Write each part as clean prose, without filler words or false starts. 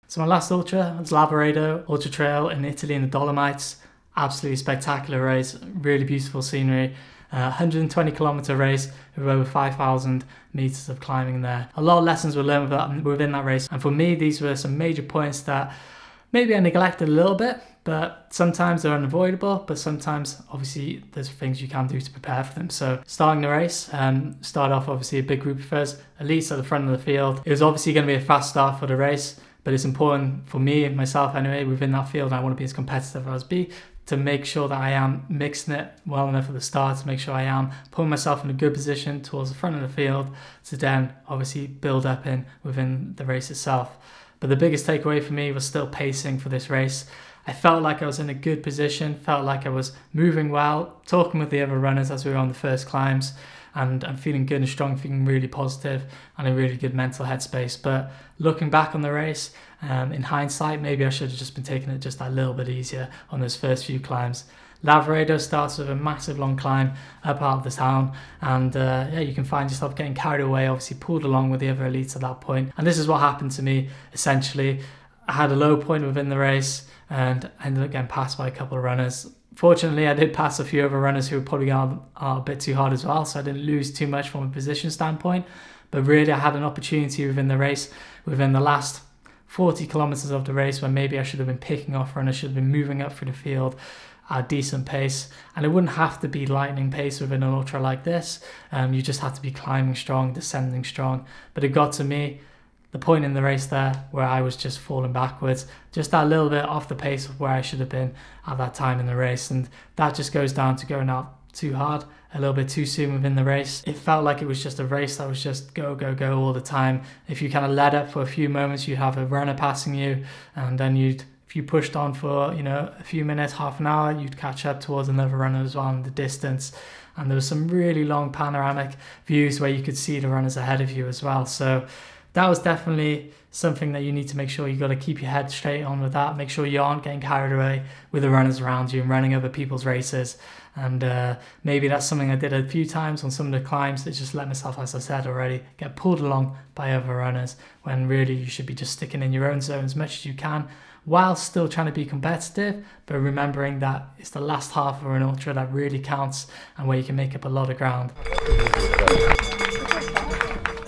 So my last ultra was Lavaredo Ultra Trail in Italy in the Dolomites. Absolutely spectacular race, really beautiful scenery. 120 kilometer race with over 5,000 meters of climbing there. A lot of lessons were learned within that race, and for me these were some major points that maybe I neglected a little bit, but sometimes they're unavoidable, but sometimes obviously there's things you can do to prepare for them. So starting the race, started off obviously a big group of us, elites at the front of the field. It was obviously going to be a fast start for the race, but it's important for me and myself anyway, within that field, I want to be as competitive as be, to make sure that I am mixing it well enough at the start, to make sure I am putting myself in a good position towards the front of the field to then obviously build up within the race itself. But the biggest takeaway for me was still pacing for this race. I felt like I was in a good position, felt like I was moving well, talking with the other runners as we were on the first climbs, and I'm feeling good and strong, feeling really positive and a really good mental headspace. But looking back on the race, in hindsight, maybe I should have just been taking it just a little bit easier on those first few climbs. Lavaredo starts with a massive long climb up out of the town, and yeah, you can find yourself getting carried away, obviously pulled along with the other elites at that point. And this is what happened to me essentially. I had a low point within the race and ended up getting passed by a couple of runners. Fortunately, I did pass a few other runners who were probably going a bit too hard as well, so I didn't lose too much from a position standpoint. But really, I had an opportunity within the race, within the last 40 kilometers of the race, where maybe I should have been picking off runners, should have been moving up through the field at a decent pace. And it wouldn't have to be lightning pace within an ultra like this. You just have to be climbing strong, descending strong. But it got to me, the point in the race there where I was just falling backwards, just that little bit off the pace of where I should have been at that time in the race. And that just goes down to going out too hard, a little bit too soon within the race. It felt like it was just a race that was just go, go, go all the time. If you kind of let up for a few moments, you'd have a runner passing you, and then if you pushed on for, a few minutes, half an hour, you'd catch up towards another runner as well in the distance. And there was some really long panoramic views where you could see the runners ahead of you as well. So that was definitely something that you need to make sure you got to keep your head straight on with that. Make sure you aren't getting carried away with the runners around you and running over people's races. And maybe that's something I did a few times on some of the climbs, that just let myself, as I said already, get pulled along by other runners, when really you should be just sticking in your own zone as much as you can, while still trying to be competitive, but remembering that it's the last half of an ultra that really counts and where you can make up a lot of ground.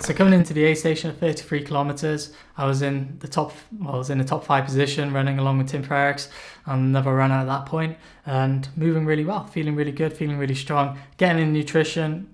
So coming into the aid station at 33 kilometers, I was in the top 5 position, running along with Tim Frericks and another runner at that point, and moving really well, feeling really good, feeling really strong, getting in nutrition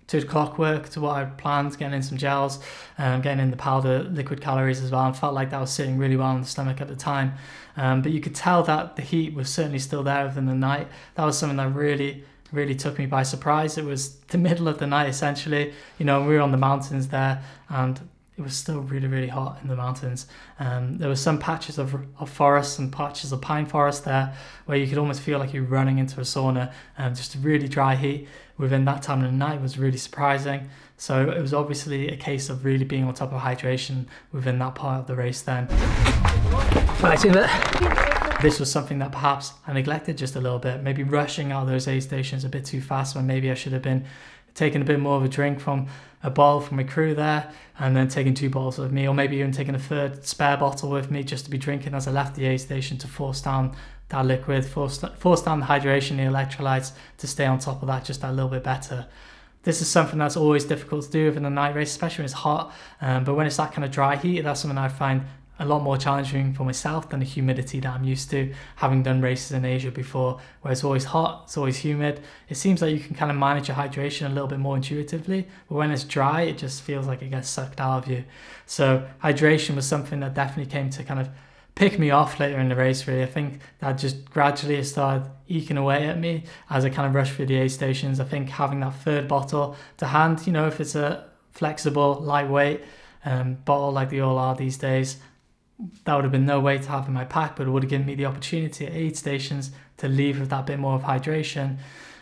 to the clockwork, to what I planned, getting in some gels, getting in the powder liquid calories as well, and felt like that was sitting really well in the stomach at the time. But you could tell that the heat was certainly still there within the night. That was something that really took me by surprise. It was the middle of the night essentially, we were on the mountains there, and it was still really, really hot in the mountains. There were some patches of forest and patches of pine forest there where you could almost feel like you're running into a sauna, and just a really dry heat within that time of the night was really surprising. So it was obviously a case of really being on top of hydration within that part of the race then. This was something that perhaps I neglected just a little bit, maybe rushing out of those aid stations a bit too fast, when maybe I should have been taking a bit more of a drink from a bottle from my crew there, and then taking 2 bottles with me, or maybe even taking a third spare bottle with me just to be drinking as I left the aid station, to force down that liquid, force down the hydration, the electrolytes, to stay on top of that just that little bit better. This is something that's always difficult to do within a night race, especially when it's hot, but when it's that kind of dry heat, that's something I find a lot more challenging for myself than the humidity that I'm used to, having done races in Asia before, where it's always hot, it's always humid. It seems like you can kind of manage your hydration a little bit more intuitively, but when it's dry, it just feels like it gets sucked out of you. So hydration was something that definitely came to kind of pick me off later in the race, really. I think that just gradually started eking away at me as I kind of rushed through the aid stations. I think having that third bottle to hand, if it's a flexible, lightweight bottle like they all are these days, that would have been no way to have in my pack, but it would have given me the opportunity at aid stations to leave with that bit more of hydration,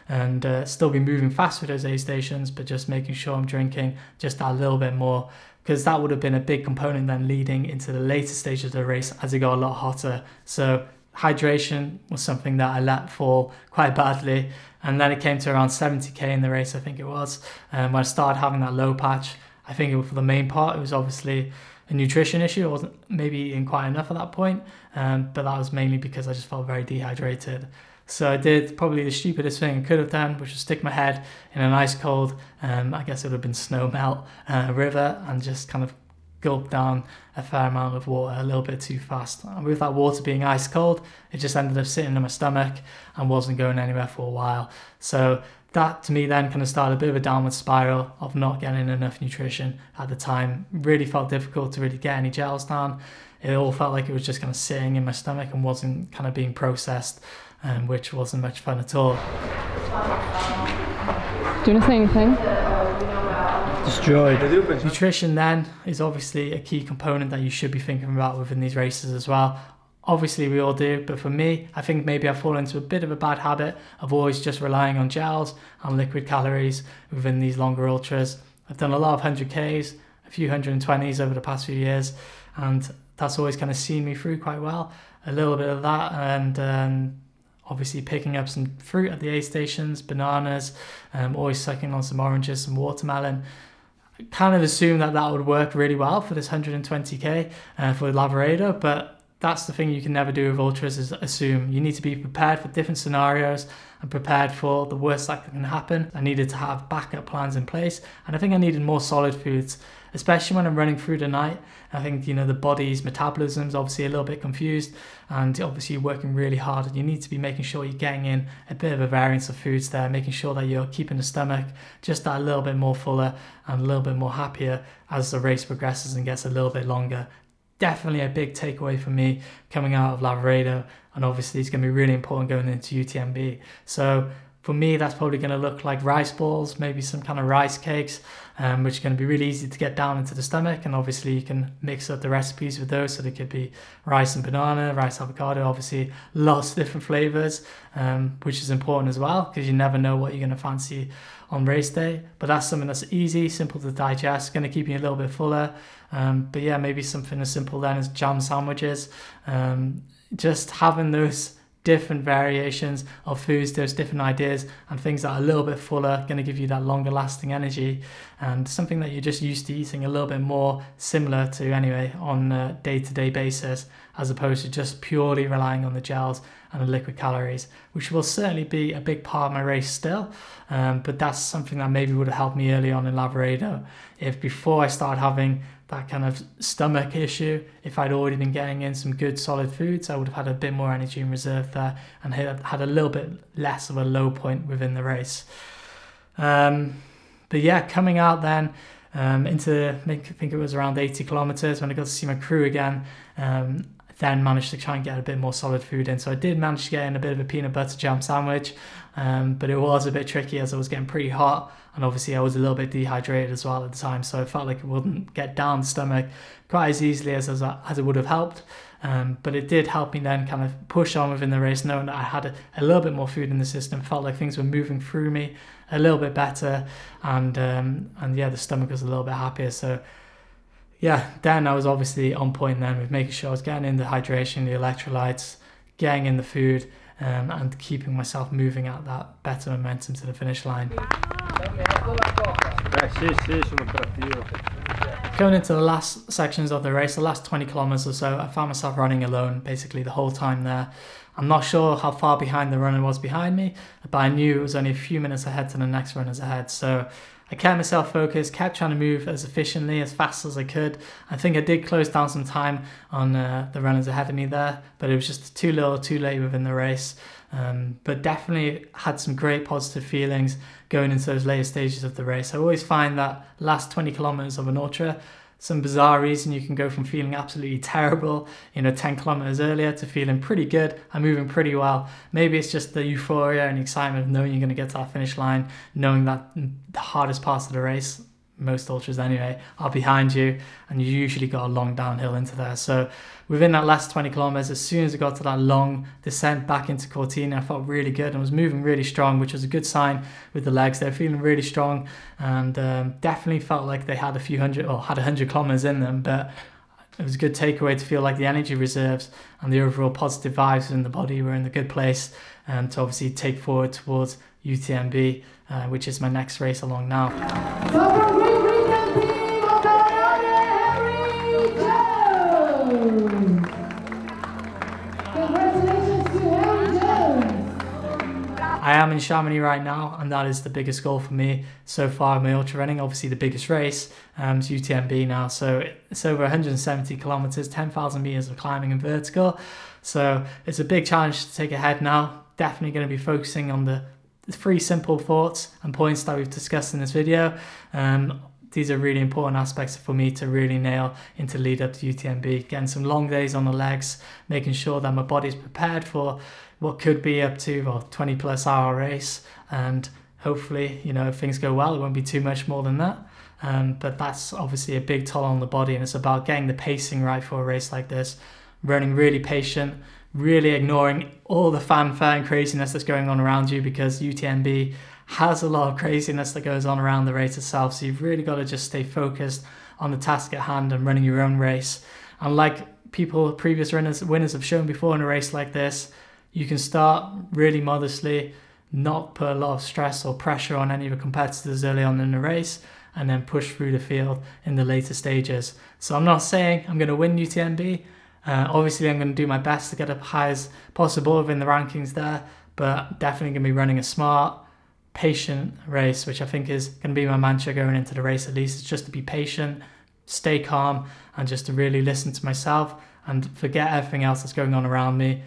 and still be moving fast with those aid stations, but just making sure I'm drinking just that little bit more, because that would have been a big component then leading into the later stages of the race as it got a lot hotter. So hydration was something that I let fall quite badly, and then it came to around 70k in the race, I think it was, when I started having that low patch. I think for the main part, it was obviously a nutrition issue. I wasn't maybe eating quite enough at that point, but that was mainly because I just felt very dehydrated. So I did probably the stupidest thing I could have done, which was stick my head in an ice cold, I guess it would have been snow melt, river, and just kind of gulp down a fair amount of water a little bit too fast. And with that water being ice cold, it just ended up sitting in my stomach and wasn't going anywhere for a while. So that to me then kind of started a bit of a downward spiral of not getting enough nutrition at the time. Really felt difficult to really get any gels down. It all felt like it was just kind of sitting in my stomach and wasn't kind of being processed, which wasn't much fun at all. Do you want to say anything? Destroyed. Nutrition then is obviously a key component that you should be thinking about within these races as well. Obviously we all do, but for me, I think maybe I've fallen into a bit of a bad habit of always just relying on gels and liquid calories within these longer ultras. I've done a lot of 100Ks, a few 120s over the past few years, and that's always kind of seen me through quite well. A little bit of that, and obviously picking up some fruit at the aid stations, bananas, always sucking on some oranges, some watermelon. I kind of assumed that that would work really well for this 120K for Lavaredo, but that's the thing you can never do with ultras, is assume. You need to be prepared for different scenarios and prepared for the worst that can happen. I needed to have backup plans in place, and I think I needed more solid foods, especially when I'm running through the night. I think, you know, the body's metabolism is obviously a little bit confused, and obviously you're working really hard, and you need to be making sure you're getting in a bit of a variance of foods there, making sure that you're keeping the stomach just that little bit more fuller and a little bit more happier as the race progresses and gets a little bit longer. Definitely a big takeaway for me coming out of Lavaredo, and obviously it's going to be really important going into UTMB. So for me, that's probably going to look like rice balls, maybe some kind of rice cakes, which are going to be really easy to get down into the stomach. And obviously you can mix up the recipes with those, so they could be rice and banana, rice avocado, obviously lots of different flavors, which is important as well, because you never know what you're going to fancy on race day. But that's something that's easy, simple to digest, going to keep you a little bit fuller. But yeah, maybe something as simple then as jam sandwiches. Just having those different variations of foods, those different ideas and things that are a little bit fuller, going to give you that longer lasting energy, and something that you're just used to eating a little bit more similar to anyway on a day-to-day basis, as opposed to just purely relying on the gels and the liquid calories, which will certainly be a big part of my race still. But that's something that maybe would have helped me early on in Lavaredo. If before I started having that kind of stomach issue, if I'd already been getting in some good solid foods, I would have had a bit more energy in reserve there and had a little bit less of a low point within the race. But yeah, coming out then into, I think it was around 80 kilometers when I got to see my crew again, then managed to try and get a bit more solid food in. So I did manage to get in a bit of a peanut butter jam sandwich, but it was a bit tricky as it was getting pretty hot, and obviously I was a little bit dehydrated as well at the time, so I felt like it wouldn't get down the stomach quite as easily as it would have helped. But it did help me then kind of push on within the race, knowing that I had a little bit more food in the system, felt like things were moving through me a little bit better, and yeah, the stomach was a little bit happier. So yeah, then I was obviously on point then with making sure I was getting in the hydration, the electrolytes, getting in the food, and keeping myself moving at that better momentum to the finish line. Going into the last sections of the race, the last 20 kilometers or so, I found myself running alone basically the whole time there. I'm not sure how far behind the runner was behind me, but I knew it was only a few minutes ahead to the next runners ahead. So I kept myself focused, kept trying to move as efficiently, as fast as I could. I think I did close down some time on the runners ahead of me there, but it was just too little, too late within the race. But definitely had some great positive feelings going into those later stages of the race. I always find that last 20 kilometers of an ultra, some bizarre reason you can go from feeling absolutely terrible, 10 kilometers earlier, to feeling pretty good and moving pretty well. Maybe it's just the euphoria and excitement of knowing you're going to get to that finish line, knowing that the hardest parts of the race, most ultras anyway, are behind you, and you usually got a long downhill into there. So within that last 20 kilometers, as soon as I got to that long descent back into Cortina, I felt really good and was moving really strong, which was a good sign with the legs. They were feeling really strong, and definitely felt like they had had 100 kilometers in them, but it was a good takeaway to feel like the energy reserves and the overall positive vibes in the body were in a good place, to obviously take forward towards UTMB, which is my next race along now. I am in Chamonix right now, and that is the biggest goal for me so far in my ultra running. Obviously the biggest race is UTMB now, so it's over 170 kilometers, 10,000 meters of climbing and vertical. So it's a big challenge to take ahead now. Definitely going to be focusing on the 3 simple thoughts and points that we've discussed in this video. These are really important aspects for me to really nail into lead up to UTMB. Getting some long days on the legs, making sure that my body's prepared for what could be up to a 20+ hour race, and hopefully, you know, if things go well, it won't be too much more than that. But that's obviously a big toll on the body, and it's about getting the pacing right for a race like this, running really patient, really ignoring all the fanfare and craziness that's going on around you, because UTMB has a lot of craziness that goes on around the race itself. So you've really got to just stay focused on the task at hand and running your own race. And like previous winners have shown before in a race like this, you can start really modestly, not put a lot of stress or pressure on any of the competitors early on in the race, and then push through the field in the later stages. So I'm not saying I'm going to win UTMB. Obviously I'm going to do my best to get up high as possible within the rankings there, but definitely going to be running a smart, patient race, which I think is going to be my mantra going into the race. At least it's just to be patient, stay calm, and just to really listen to myself and forget everything else that's going on around me.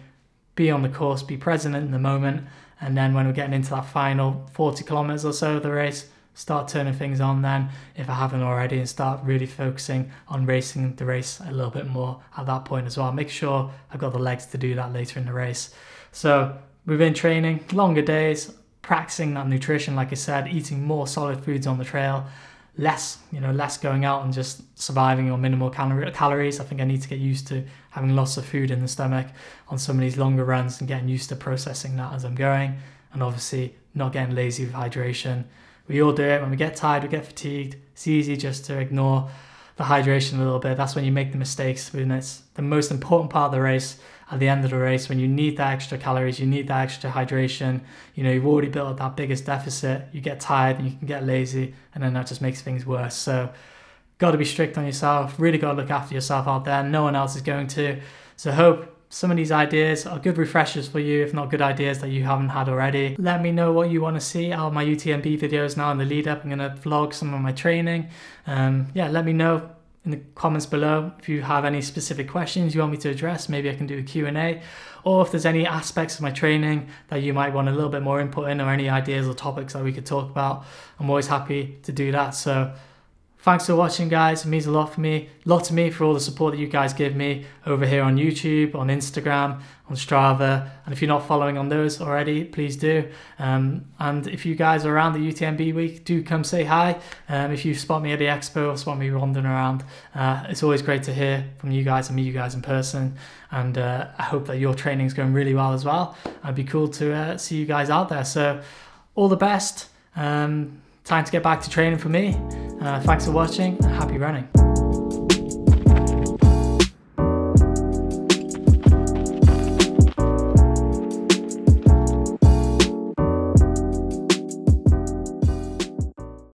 Be on the course, be present in the moment, and then when we're getting into that final 40 kilometers or so of the race, start turning things on then, if I haven't already, and start really focusing on racing the race a little bit more at that point as well. Make sure I've got the legs to do that later in the race. So within training, longer days, practicing that nutrition, like I said, eating more solid foods on the trail, less going out and just surviving on minimal calories. I think I need to get used to having lots of food in the stomach on some of these longer runs and getting used to processing that as I'm going, and obviously not getting lazy with hydration. We all do it. When we get tired, we get fatigued. It's easy just to ignore the hydration a little bit. That's when you make the mistakes, when it's the most important part of the race. At the end of the race, when you need that extra calories, you need that extra hydration, you know, you've already built up that biggest deficit, you get tired and you can get lazy, and then that just makes things worse. So got to be strict on yourself, really got to look after yourself out there. No one else is going to. So hope some of these ideas are good refreshers for you, if not good ideas that you haven't had already. Let me know what you want to see out of my UTMB videos now in the lead up. I'm going to vlog some of my training. Yeah, let me know in the comments below if you have any specific questions you want me to address. Maybe I can do a Q&A, or if there's any aspects of my training that you might want a little bit more input in, or any ideas or topics that we could talk about. I'm always happy to do that. So thanks for watching, guys. It means a lot to me for all the support that you guys give me over here on YouTube, on Instagram, on Strava. And if you're not following on those already, please do. And if you guys are around the UTMB week, do come say hi. If you spot me at the expo or spot me wandering around, it's always great to hear from you guys and meet you guys in person. And I hope that your training is going really well as well. It'd be cool to see you guys out there. So all the best. Time to get back to training for me. Thanks for watching, and happy running.